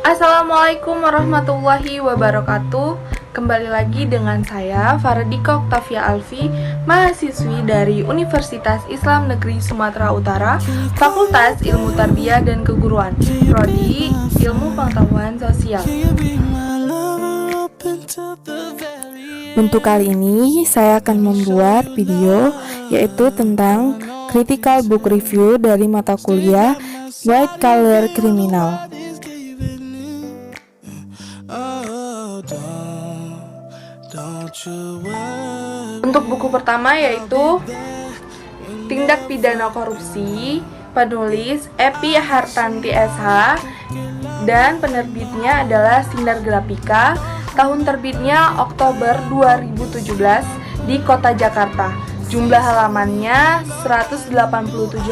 Assalamualaikum warahmatullahi wabarakatuh. Kembali lagi dengan saya Faradika Oktavia Alfi, mahasiswi dari Universitas Islam Negeri Sumatera Utara, Fakultas Ilmu Tarbiyah dan Keguruan, Prodi Ilmu Pengetahuan Sosial. Untuk kali ini saya akan membuat video yaitu tentang critical book review dari mata kuliah White Collar Criminal. Untuk buku pertama yaitu Tindak Pidana Korupsi, penulis Epi Hartanti SH, dan penerbitnya adalah Sinar Grafika. Tahun terbitnya Oktober 2017 di Kota Jakarta. Jumlah halamannya 187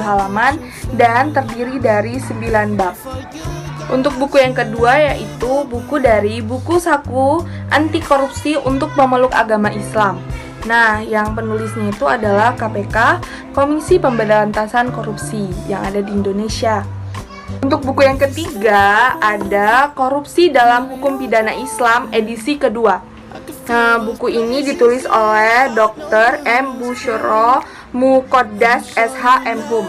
halaman dan terdiri dari 9 bab. Untuk buku yang kedua yaitu buku dari Buku Saku Anti Korupsi untuk Pemeluk Agama Islam. Nah, yang penulisnya itu adalah KPK, Komisi Pemberantasan Korupsi yang ada di Indonesia. Untuk buku yang ketiga ada Korupsi dalam Hukum Pidana Islam edisi kedua. Nah, buku ini ditulis oleh Dr. M. Busyro Muqaddas SH MHum,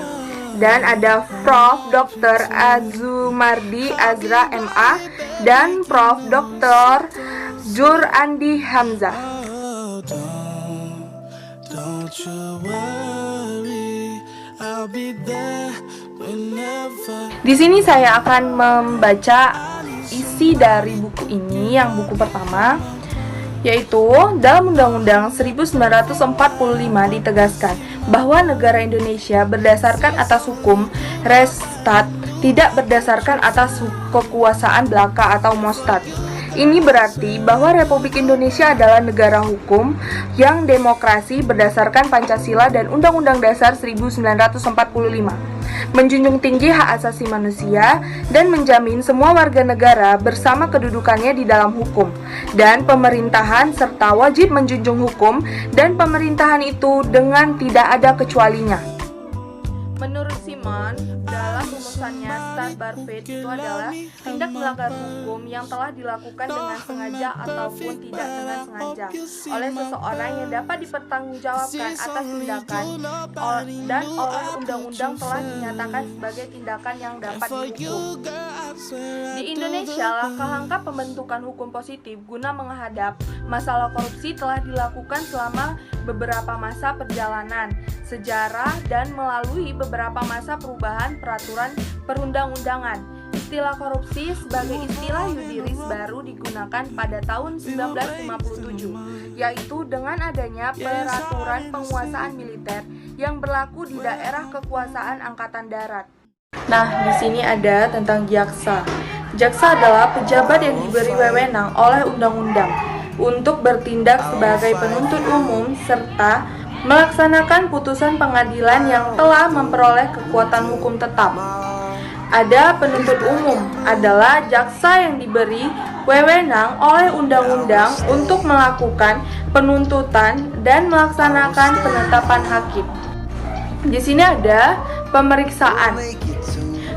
dan ada Prof. Dr. Azumardi Azra MA dan Prof. Dr. Zur Andi Hamzah. Di sini saya akan membaca isi dari buku ini. Yang buku pertama yaitu dalam Undang-Undang 1945 ditegaskan bahwa negara Indonesia berdasarkan atas hukum res stat, tidak berdasarkan atas kekuasaan belaka atau mostat. Ini berarti bahwa Republik Indonesia adalah negara hukum yang demokrasi berdasarkan Pancasila dan Undang-Undang Dasar 1945, menjunjung tinggi hak asasi manusia dan menjamin semua warga negara bersama kedudukannya di dalam hukum dan pemerintahan, serta wajib menjunjung hukum dan pemerintahan itu dengan tidak ada kecualinya. Menurut Simon, dalam rumusannya stat barfeit itu adalah tindak melanggar hukum yang telah dilakukan dengan sengaja ataupun tidak dengan sengaja oleh seseorang yang dapat dipertanggungjawabkan atas tindakan dan oleh undang-undang telah dinyatakan sebagai tindakan yang dapat dihukum. Di Indonesia, langkah-langkah pembentukan hukum positif guna menghadap masalah korupsi telah dilakukan selama beberapa masa perjalanan sejarah dan melalui beberapa masa perubahan peraturan perundang-undangan. Istilah korupsi sebagai istilah yudiris baru digunakan pada tahun 1957, yaitu dengan adanya peraturan penguasaan militer yang berlaku di daerah kekuasaan Angkatan Darat. Nah, di sini ada tentang jaksa. Jaksa adalah pejabat yang diberi wewenang oleh undang-undang untuk bertindak sebagai penuntut umum serta melaksanakan putusan pengadilan yang telah memperoleh kekuatan hukum tetap. Ada penuntut umum adalah jaksa yang diberi wewenang oleh undang-undang untuk melakukan penuntutan dan melaksanakan penetapan hakim. Di sini ada pemeriksaan.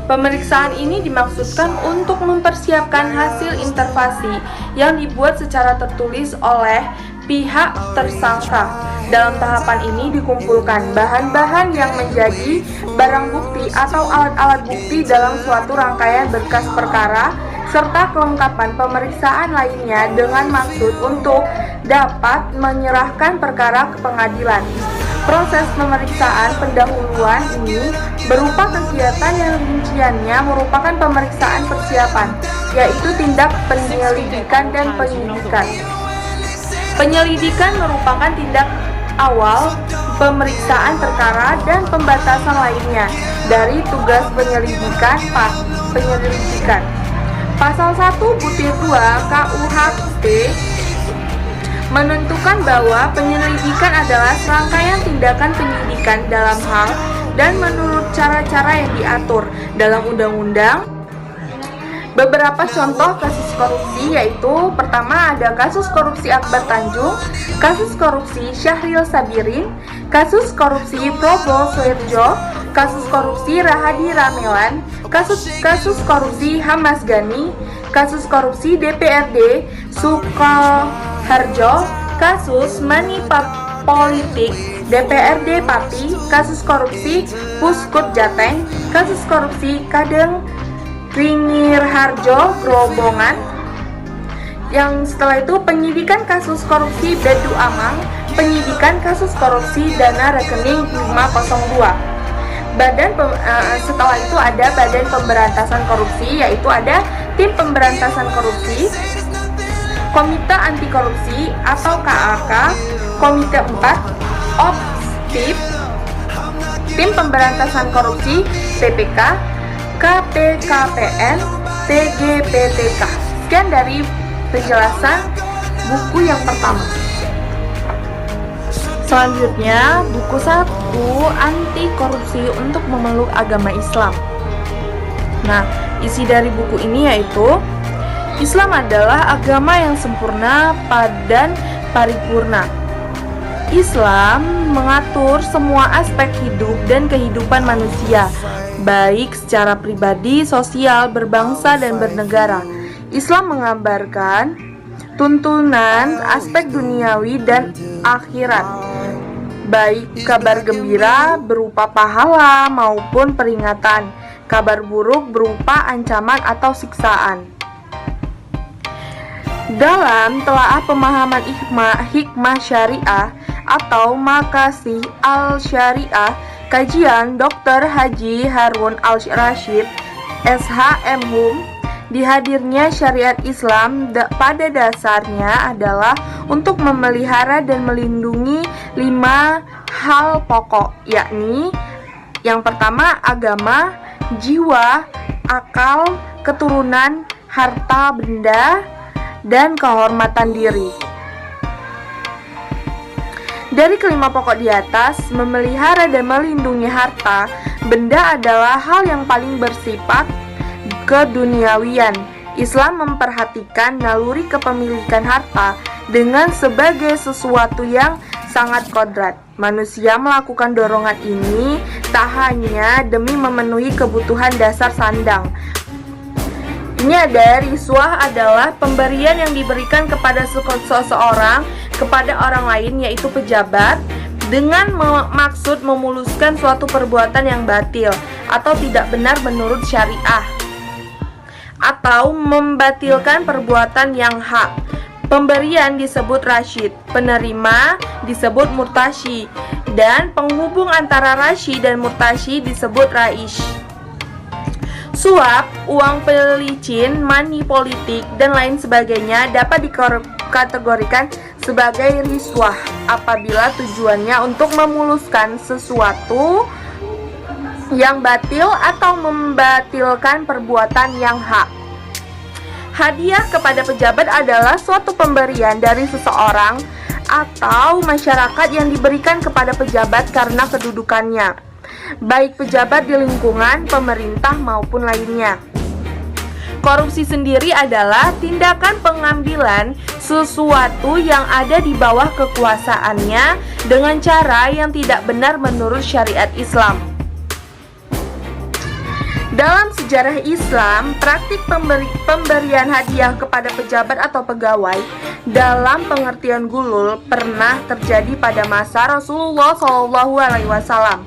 Pemeriksaan ini dimaksudkan untuk mempersiapkan hasil interogasi yang dibuat secara tertulis oleh pihak tersangka. Dalam tahapan ini dikumpulkan bahan-bahan yang menjadi barang bukti atau alat-alat bukti dalam suatu rangkaian berkas perkara serta kelengkapan pemeriksaan lainnya dengan maksud untuk dapat menyerahkan perkara ke pengadilan. Proses pemeriksaan pendahuluan ini berupa kegiatan yang rinciannya merupakan pemeriksaan persiapan, yaitu tindak penyelidikan dan penyidikan. Penyelidikan merupakan tindak awal pemeriksaan perkara dan pembatasan lainnya dari tugas penyelidikan. Pasal 1 butir 2 KUHP menentukan bahwa penyelidikan adalah serangkaian tindakan penyidikan dalam hal dan menurut cara-cara yang diatur dalam undang-undang. Beberapa contoh kasus korupsi yaitu pertama ada kasus korupsi Akbar Tanjung, kasus korupsi Syahril Sabirin, kasus korupsi Probo Suherjo, kasus korupsi Rahadi Ramelan, kasus korupsi Hamas Gani, kasus korupsi DPRD Sukoharjo, kasus money politik DPRD Pati, kasus korupsi Puskut Jateng, kasus korupsi Kadeng Ringir Harjo Grobongan. Yang setelah itu penyidikan kasus korupsi Bedu Amang, penyidikan kasus korupsi dana rekening 502. Setelah itu ada Badan Pemberantasan Korupsi, yaitu ada Tim Pemberantasan Korupsi, Komite Anti Korupsi atau KAK, Komite 4, OPSTIP, Tim Pemberantasan Korupsi PPK, KPKPN, TGPTK. Sekian dari penjelasan buku yang pertama. Selanjutnya, buku 1, Anti Korupsi untuk Memeluk Agama Islam. Nah, isi dari buku ini yaitu Islam adalah agama yang sempurna dan paripurna. Islam mengatur semua aspek hidup dan kehidupan manusia, baik secara pribadi, sosial, berbangsa, dan bernegara. Islam menggambarkan tuntunan aspek duniawi dan akhirat, baik kabar gembira berupa pahala maupun peringatan, kabar buruk berupa ancaman atau siksaan. Dalam telaah pemahaman hikmah syariah atau Makasih al-Syariah, kajian Dr. Haji Harun al-Rashid, SH.M.Hum, dihadirnya syariat Islam pada dasarnya adalah untuk memelihara dan melindungi 5 hal pokok, yakni yang pertama agama, jiwa, akal, keturunan, harta benda, dan kehormatan diri. Dari kelima pokok di atas, memelihara dan melindungi harta benda adalah hal yang paling bersifat keduniawian. Islam memperhatikan naluri kepemilikan harta dengan sebagai sesuatu yang sangat kodrat. Manusia melakukan dorongan ini tak hanya demi memenuhi kebutuhan dasar sandang. Ini ada riswah adalah pemberian yang diberikan kepada seseorang kepada orang lain, yaitu pejabat, dengan maksud memuluskan suatu perbuatan yang batil atau tidak benar menurut syariah, atau membatilkan perbuatan yang hak. Pemberian disebut rasyid, penerima disebut murtasyi, dan penghubung antara rasyi dan murtasyi disebut raish. Suap, uang pelicin, money politik, dan lain sebagainya dapat dikategorikan sebagai riswah apabila tujuannya untuk memuluskan sesuatu yang batil atau membatilkan perbuatan yang hak. Hadiah kepada pejabat adalah suatu pemberian dari seseorang atau masyarakat yang diberikan kepada pejabat karena kedudukannya, baik pejabat di lingkungan pemerintah maupun lainnya. Korupsi sendiri adalah tindakan pengambilan sesuatu yang ada di bawah kekuasaannya dengan cara yang tidak benar menurut syariat Islam. Dalam sejarah Islam, praktik pemberian hadiah kepada pejabat atau pegawai dalam pengertian gulul pernah terjadi pada masa Rasulullah SAW.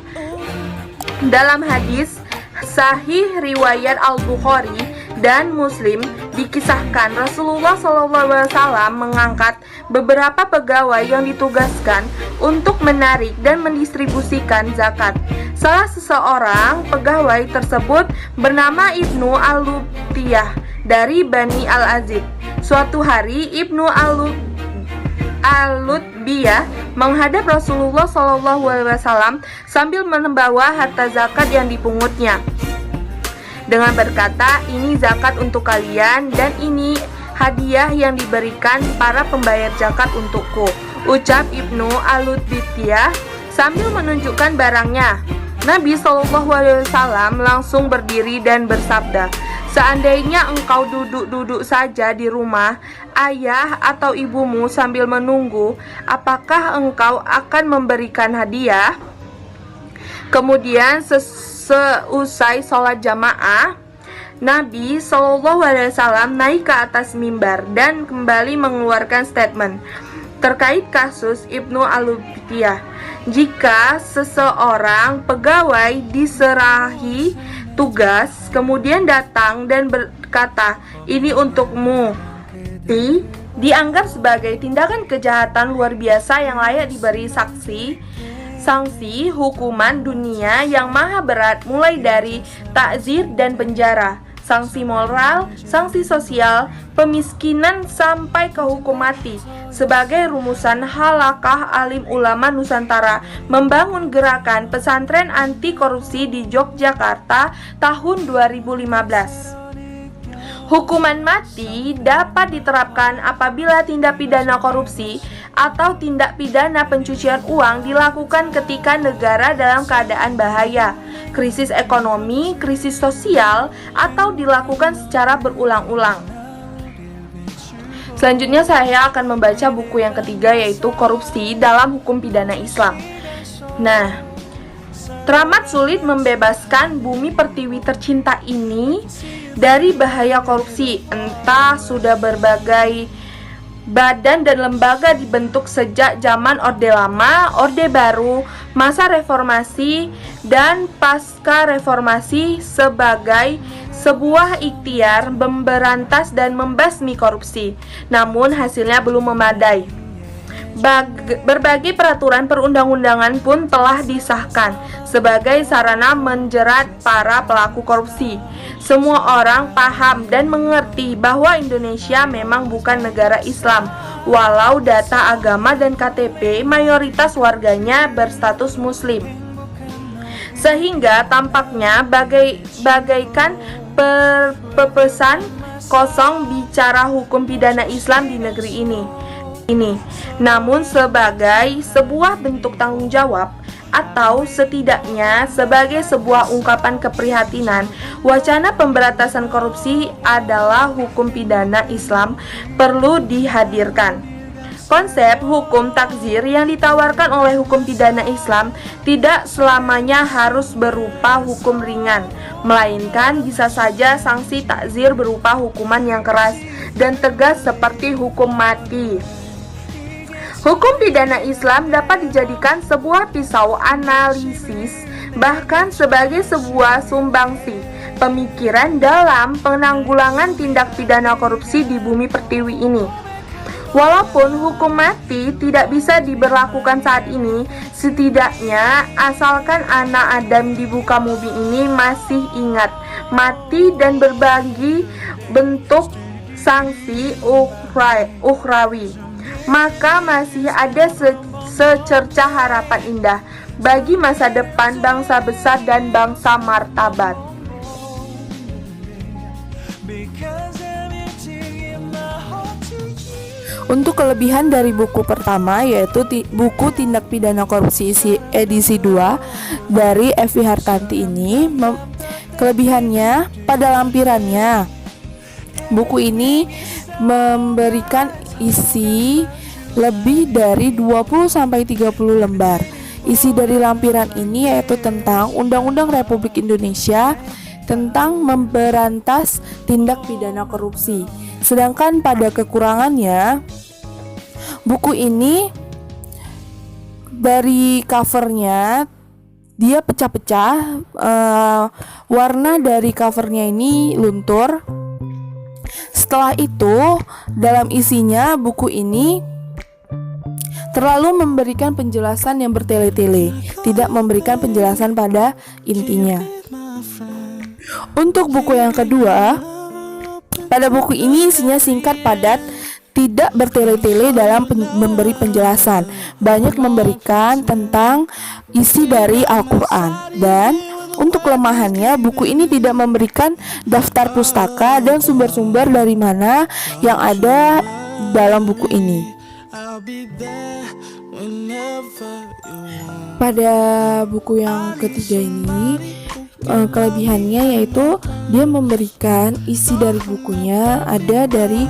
Dalam hadis sahih riwayat Al-Bukhari dan Muslim dikisahkan Rasulullah SAW mengangkat beberapa pegawai yang ditugaskan untuk menarik dan mendistribusikan zakat. Salah seseorang pegawai tersebut bernama Ibnu Al-Lutbiyah dari Bani Al-Azid. Suatu hari Ibnu Al-Lutbiyah menghadap Rasulullah SAW sambil membawa harta zakat yang dipungutnya dengan berkata, "Ini zakat untuk kalian dan ini hadiah yang diberikan para pembayar zakat untukku," ucap Ibnu Al-Lutbiyah sambil menunjukkan barangnya. Nabi SAW langsung berdiri dan bersabda, "Seandainya engkau duduk-duduk saja di rumah ayah atau ibumu sambil menunggu, apakah engkau akan memberikan hadiah?" Kemudian seusai sholat jamaah, Nabi SAW naik ke atas mimbar dan kembali mengeluarkan statement terkait kasus Ibnu Al-Lubtiyah. Jika seseorang pegawai diserahi tugas, kemudian datang dan berkata, "Ini untukmu," dianggap sebagai tindakan kejahatan luar biasa yang layak diberi sanksi hukuman dunia yang maha berat, mulai dari takzir dan penjara, sanksi moral, sanksi sosial, pemiskinan, sampai ke hukum mati. Sebagai rumusan, Halaqah Alim Ulama Nusantara membangun gerakan pesantren anti korupsi di Yogyakarta tahun 2015. Hukuman mati dapat diterapkan apabila tindak pidana korupsi atau tindak pidana pencucian uang dilakukan ketika negara dalam keadaan bahaya, krisis ekonomi, krisis sosial, atau dilakukan secara berulang-ulang. Selanjutnya saya akan membaca buku yang ketiga, yaitu Korupsi dalam Hukum Pidana Islam. Nah, teramat sulit membebaskan bumi pertiwi tercinta ini dari bahaya korupsi. Entah sudah berbagai badan dan lembaga dibentuk sejak zaman Orde Lama, Orde Baru, masa reformasi, dan pasca reformasi sebagai sebuah ikhtiar memberantas dan membasmi korupsi. Namun hasilnya belum memadai. Berbagai peraturan perundang-undangan pun telah disahkan sebagai sarana menjerat para pelaku korupsi. Semua orang paham dan mengerti bahwa Indonesia memang bukan negara Islam, walau data agama dan KTP mayoritas warganya berstatus Muslim. Sehingga tampaknya bagaikan pepesan kosong bicara hukum pidana Islam di negeri ini. Namun sebagai sebuah bentuk tanggung jawab, atau setidaknya sebagai sebuah ungkapan keprihatinan, wacana pemberantasan korupsi adalah hukum pidana Islam perlu dihadirkan. Konsep hukum takzir yang ditawarkan oleh hukum pidana Islam tidak selamanya harus berupa hukum ringan, melainkan bisa saja sanksi takzir berupa hukuman yang keras dan tegas seperti hukum mati. Hukum pidana Islam dapat dijadikan sebuah pisau analisis, bahkan sebagai sebuah sumbangsi pemikiran dalam penanggulangan tindak pidana korupsi di bumi pertiwi ini. Walaupun hukum mati tidak bisa diberlakukan saat ini, setidaknya asalkan anak Adam di muka bumi ini masih ingat mati dan berbagi bentuk sanksi ukhrawi, maka masih ada secercah harapan indah bagi masa depan bangsa besar dan bangsa martabat. Untuk kelebihan dari buku pertama, yaitu buku Tindak Pidana Korupsi edisi 2 dari Evi Hartanti ini, kelebihannya pada lampirannya. Buku ini memberikan isi lebih dari 20-30 lembar. Isi dari lampiran ini yaitu tentang Undang-Undang Republik Indonesia tentang memberantas tindak pidana korupsi. Sedangkan pada kekurangannya, buku ini dari covernya dia pecah-pecah, warna dari covernya ini luntur. Setelah itu, dalam isinya buku ini terlalu memberikan penjelasan yang bertele-tele, tidak memberikan penjelasan pada intinya. Untuk buku yang kedua, pada buku ini isinya singkat, padat, tidak bertele-tele dalam memberi penjelasan. Banyak memberikan tentang isi dari Al-Quran. Dan untuk kelemahannya, buku ini tidak memberikan daftar pustaka dan sumber-sumber dari mana yang ada dalam buku ini. Pada buku yang ketiga ini, kelebihannya yaitu dia memberikan isi dari bukunya ada dari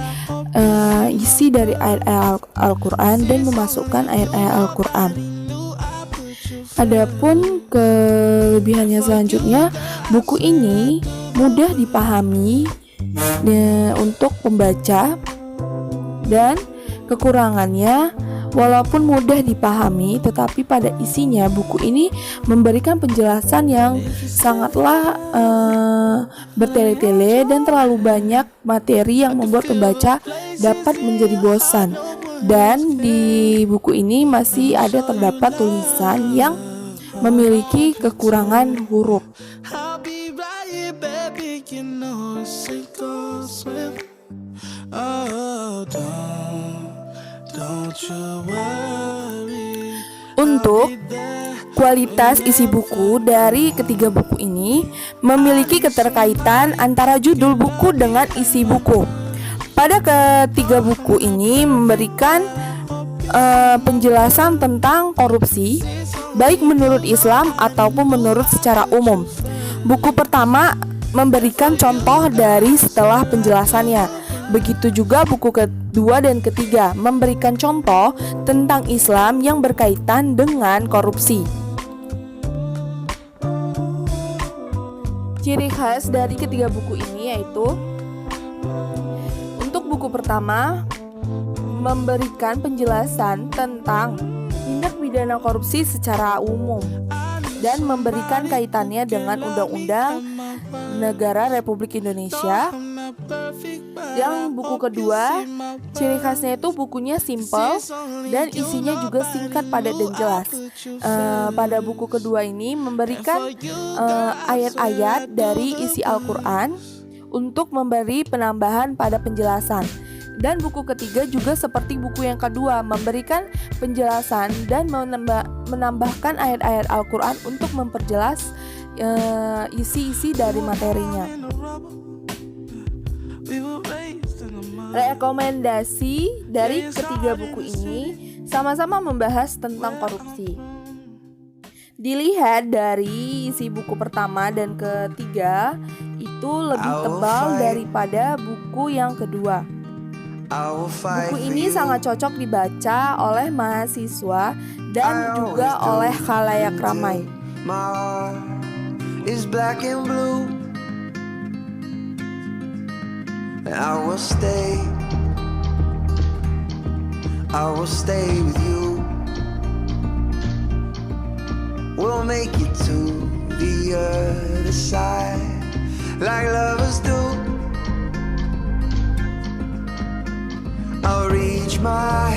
isi dari ayat-ayat Al-Quran dan memasukkan ayat-ayat Al-Quran. Adapun kelebihannya selanjutnya, buku ini mudah dipahami untuk pembaca, dan kekurangannya walaupun mudah dipahami tetapi pada isinya buku ini memberikan penjelasan yang sangatlah bertele-tele dan terlalu banyak materi yang membuat pembaca dapat menjadi bosan. Dan di buku ini masih ada terdapat tulisan yang memiliki kekurangan huruf. Untuk kualitas isi buku dari ketiga buku ini memiliki keterkaitan antara judul buku dengan isi buku. Pada ketiga buku ini memberikan penjelasan tentang korupsi, baik menurut Islam ataupun menurut secara umum. Buku pertama memberikan contoh dari setelah penjelasannya. Begitu juga buku kedua dan ketiga memberikan contoh tentang Islam yang berkaitan dengan korupsi. Ciri khas dari ketiga buku ini yaitu untuk buku pertama memberikan penjelasan tentang tindak pidana korupsi secara umum dan memberikan kaitannya dengan Undang-Undang Negara Republik Indonesia. Yang buku kedua, ciri khasnya itu bukunya simple dan isinya juga singkat, padat dan jelas. Pada buku kedua ini memberikan ayat-ayat dari isi Al-Quran untuk memberi penambahan pada penjelasan. Dan buku ketiga juga seperti buku yang kedua, memberikan penjelasan dan menambahkan ayat-ayat Al-Quran untuk memperjelas isi-isi dari materinya. Rekomendasi dari ketiga buku ini sama-sama membahas tentang korupsi. Dilihat dari isi buku pertama dan ketiga itu lebih tebal daripada buku yang kedua. Buku ini sangat cocok dibaca oleh mahasiswa dan juga oleh khalayak ramai. I will stay with you. We'll make it to the other side, like lovers do. I'll reach my